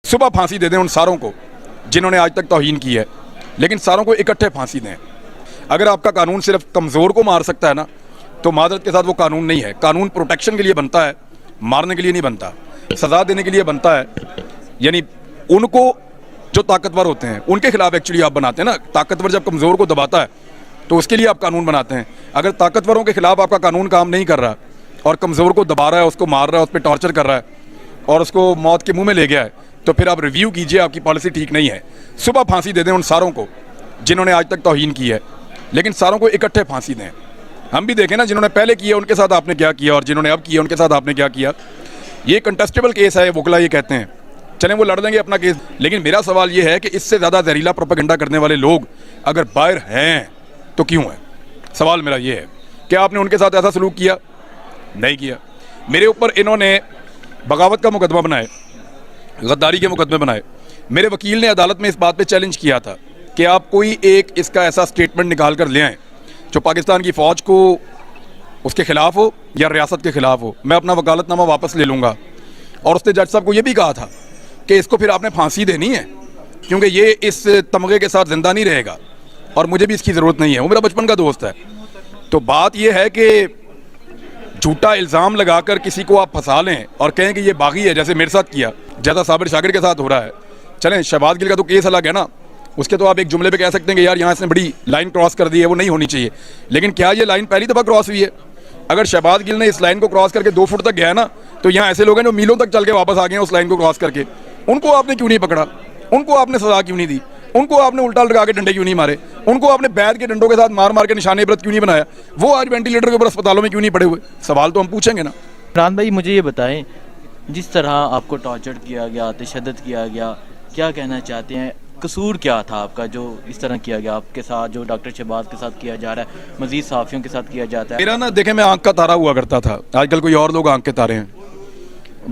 صبح پھانسی دے دیں ان ساروں کو جنہوں نے آج تک توہین کی ہے, لیکن ساروں کو اکٹھے پھانسی دیں. اگر آپ کا قانون صرف کمزور کو مار سکتا ہے نا, تو معذرت کے ساتھ وہ قانون نہیں ہے. قانون پروٹیکشن کے لیے بنتا ہے, مارنے کے لیے نہیں بنتا. سزا دینے کے لیے بنتا ہے, یعنی ان کو جو طاقتور ہوتے ہیں ان کے خلاف ایکچولی آپ بناتے ہیں نا. طاقتور جب کمزور کو دباتا ہے تو اس کے لیے آپ قانون بناتے ہیں. اگر طاقتوروں کے خلاف آپ کا قانون کام نہیں کر رہا اور کمزور کو دبا رہا ہے, اس کو مار رہا ہے, اس پہ ٹارچر کر رہا ہے اور اس کو موت کے منہ میں لے گیا ہے, تو پھر آپ ریویو کیجئے, آپ کی پالیسی ٹھیک نہیں ہے. صبح پھانسی دے دیں ان ساروں کو جنہوں نے آج تک توہین کی ہے, لیکن ساروں کو اکٹھے پھانسی دیں. ہم بھی دیکھیں نا, جنہوں نے پہلے کیا ان کے ساتھ آپ نے کیا کیا, اور جنہوں نے اب کیا ان کے ساتھ آپ نے کیا کیا. یہ کنٹیسٹیبل کیس ہے, وکلا یہ کہتے ہیں, چلیں وہ لڑ لیں گے اپنا کیس. لیکن میرا سوال یہ ہے کہ اس سے زیادہ زہریلا پروپیگنڈا کرنے والے لوگ اگر باہر ہیں تو کیوں ہیں؟ سوال میرا یہ ہے. کیا آپ نے ان کے ساتھ ایسا سلوک کیا؟ نہیں کیا. میرے اوپر انہوں نے بغاوت کا مقدمہ بنائے, غداری کے مقدمے بنائے. میرے وکیل نے عدالت میں اس بات پہ چیلنج کیا تھا کہ آپ کوئی ایک اس کا ایسا سٹیٹمنٹ نکال کر لے آئیں جو پاکستان کی فوج کو اس کے خلاف ہو یا ریاست کے خلاف ہو. میں اپنا وکالت نامہ واپس لے لوں گا. اور اس نے جج صاحب کو یہ بھی کہا تھا کہ اس کو پھر آپ نے پھانسی دینی ہے, کیونکہ یہ اس تمغے کے ساتھ زندہ نہیں رہے گا اور مجھے بھی اس کی ضرورت نہیں ہے, وہ میرا بچپن کا دوست ہے. تو بات یہ ہے کہ جھوٹا الزام لگا کر کسی کو آپ پھنسا لیں اور کہیں کہ یہ باغی ہے, جیسے میرے ساتھ کیا, جیسا صابر شاکر کے ساتھ ہو رہا ہے. چلیں شہباز گل کا تو کیس الگ ہے نا, اس کے تو آپ ایک جملے پہ کہہ سکتے ہیں کہ یار یہاں اس نے بڑی لائن کراس کر دی ہے, وہ نہیں ہونی چاہیے. لیکن کیا یہ لائن پہلی دفعہ کراس ہوئی ہے؟ اگر شہباز گل نے اس لائن کو کراس کر کے 2 فٹ تک گیا نا, تو یہاں ایسے لوگ ہیں جو میلوں تک چل کے واپس آ گئے ہیں اس لائن کو کراس کر کے. ان کو آپ نے کیوں نہیں پکڑا؟ ان کو آپ نے سزا کیوں نہیں دی؟ ان کو آپ نے الٹا لگا کے ڈنڈے کیوں نہیں مارے؟ ان کو آپ نے بیت کے ڈنڈوں کے ساتھ مار مار کے نشان عبرت کیوں نہیں بنایا؟ وہ آج وینٹیلیٹر کے اوپر اسپتالوں میں کیوں نہیں پڑے ہوئے؟ سوال تو ہم پوچھیں گے نا. عمران بھائی مجھے یہ بتائیں, جس طرح آپ کو ٹارچر کیا گیا, تشدد کیا گیا, کیا کہنا چاہتے ہیں, قصور کیا تھا آپ کا جو اس طرح کیا گیا آپ کے ساتھ, جو ڈاکٹر شہباز کے ساتھ کیا جا رہا ہے, مزید صحافیوں کے ساتھ کیا جاتا ہے؟ میرا نا دیکھیں, میں آنکھ کا تارا ہوا کرتا تھا, آج کل کوئی اور لوگ آنکھ کے تارے ہیں.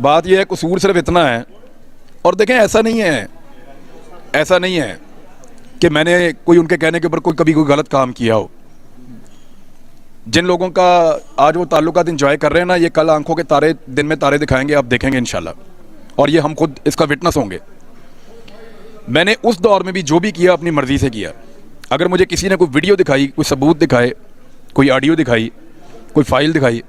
بات یہ ہے قصور صرف اتنا ہے. اور دیکھیں ایسا نہیں ہے کہ میں نے کوئی ان کے کہنے کے اوپر کبھی کوئی غلط کام کیا ہو. جن لوگوں کا آج وہ تعلقات انجوائے کر رہے ہیں نا, یہ کل آنکھوں کے تارے دن میں تارے دکھائیں گے, آپ دیکھیں گے انشاءاللہ, اور یہ ہم خود اس کا وٹنس ہوں گے. میں نے اس دور میں بھی جو بھی کیا اپنی مرضی سے کیا. اگر مجھے کسی نے کوئی ویڈیو دکھائی, کوئی ثبوت دکھائے, کوئی آڈیو دکھائی, کوئی فائل دکھائی,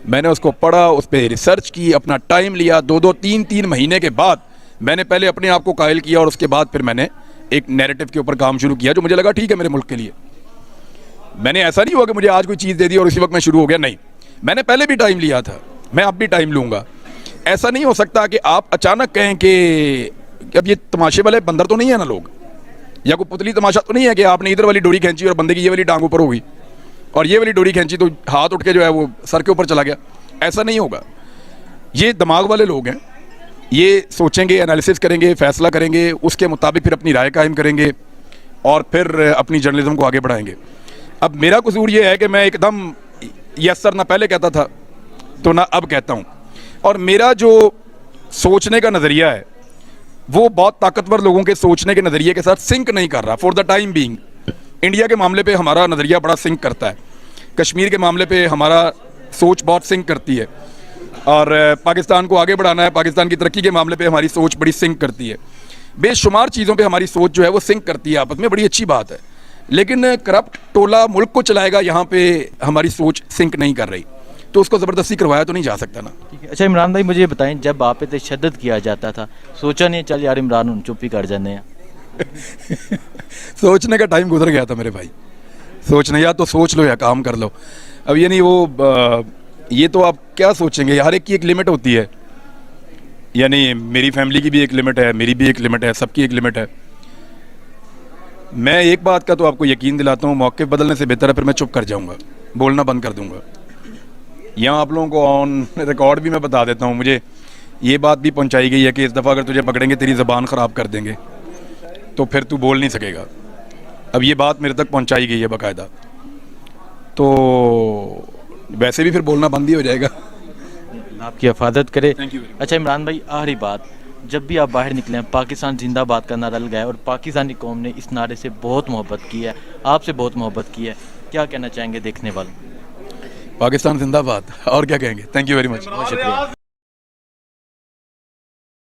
میں نے اس کو پڑھا, اس پہ ریسرچ کی, اپنا ٹائم لیا. 2 3 مہینے کے بعد میں نے پہلے اپنے آپ کو قائل کیا, اور اس کے بعد پھر میں نے ایک نیریٹو کے اوپر کام شروع کیا جو مجھے لگا ٹھیک ہے میرے ملک کے لیے. میں نے ایسا نہیں ہوا کہ مجھے آج کوئی چیز دے دی اور اسی وقت میں شروع ہو گیا, نہیں. میں نے پہلے بھی ٹائم لیا تھا, میں اب بھی ٹائم لوں گا. ایسا نہیں ہو سکتا کہ آپ اچانک کہیں کہ اب یہ تماشے والے بندر تو نہیں ہے نا لوگ, یا کوئی پتلی تماشا تو نہیں ہے کہ آپ نے ادھر والی ڈوری کھینچی اور بندے کی یہ والی ٹانگ اوپر ہوگی, اور یہ والی ڈوری کھینچی تو ہاتھ اٹھ کے جو ہے وہ سر کے اوپر چلا گیا. ایسا نہیں ہوگا. یہ دماغ والے لوگ ہیں, یہ سوچیں گے, انالیسس کریں گے, فیصلہ کریں گے, اس کے مطابق پھر اپنی رائے قائم کریں گے اور پھر اپنی جرنلزم کو آگے بڑھائیں گے. اب میرا قصور یہ ہے کہ میں ایک دم یس سر نہ پہلے کہتا تھا تو نہ اب کہتا ہوں, اور میرا جو سوچنے کا نظریہ ہے وہ بہت طاقتور لوگوں کے سوچنے کے نظریے کے ساتھ سنک نہیں کر رہا. For the time being India کے معاملے پہ ہمارا نظریہ بڑا سنک کرتا ہے, کشمیر کے معاملے پہ ہمارا سوچ بہت سنک کرتی ہے, اور پاکستان کو آگے بڑھانا ہے, پاکستان کی ترقی کے معاملے پہ ہماری سوچ بڑی سنک کرتی ہے. بے شمار چیزوں پہ ہماری سوچ جو ہے وہ سنک کرتی ہے آپس میں, بڑی اچھی بات ہے. لیکن کرپٹ ٹولہ ملک کو چلائے گا, یہاں پہ ہماری سوچ سنک نہیں کر رہی, تو اس کو زبردستی کروایا تو نہیں جا سکتا نا. اچھا عمران بھائی مجھے یہ بتائیں, جب آپ پہ تشدد کیا جاتا تھا, سوچا نہیں چل یار عمران چپ ہی کر جانے ہیں؟ سوچنے کا ٹائم گزر گیا تھا میرے بھائی. سوچنے, یا تو سوچ لو یا کام کر لو. اب یہ نہیں وہ یہ تو آپ کیا سوچیں گے, ہر ایک کی ایک لمٹ ہوتی ہے. یعنی میری فیملی کی بھی ایک لمٹ ہے, میری بھی ایک لمٹ ہے, سب کی ایک لمٹ ہے. میں ایک بات کا تو آپ کو یقین دلاتا ہوں, موقف بدلنے سے بہتر ہے پھر میں چپ کر جاؤں گا, بولنا بند کر دوں گا. یہاں آپ لوگوں کو آن ریکارڈ بھی میں بتا دیتا ہوں, مجھے یہ بات بھی پہنچائی گئی ہے کہ اس دفعہ اگر تجھے پکڑیں گے تیری زبان خراب کر دیں گے, تو پھر تو بول نہیں سکے گا. اب یہ بات میرے تک پہنچائی گئی ہے باقاعدہ, تو ویسے بھی پھر بولنا بند ہی ہو جائے گا. آپ کی حفاظت کرے. اچھا عمران بھائی آخری بات, جب بھی آپ باہر نکلیں پاکستان زندہ باد کا نعرہ لگائے, اور پاکستانی قوم نے اس نعرے سے بہت محبت کی ہے, آپ سے بہت محبت کی ہے, کیا کہنا چاہیں گے دیکھنے والوں؟ پاکستان زندہ باد, اور کیا کہیں گے. تھینک یو ویری مچ, بہت شکریہ.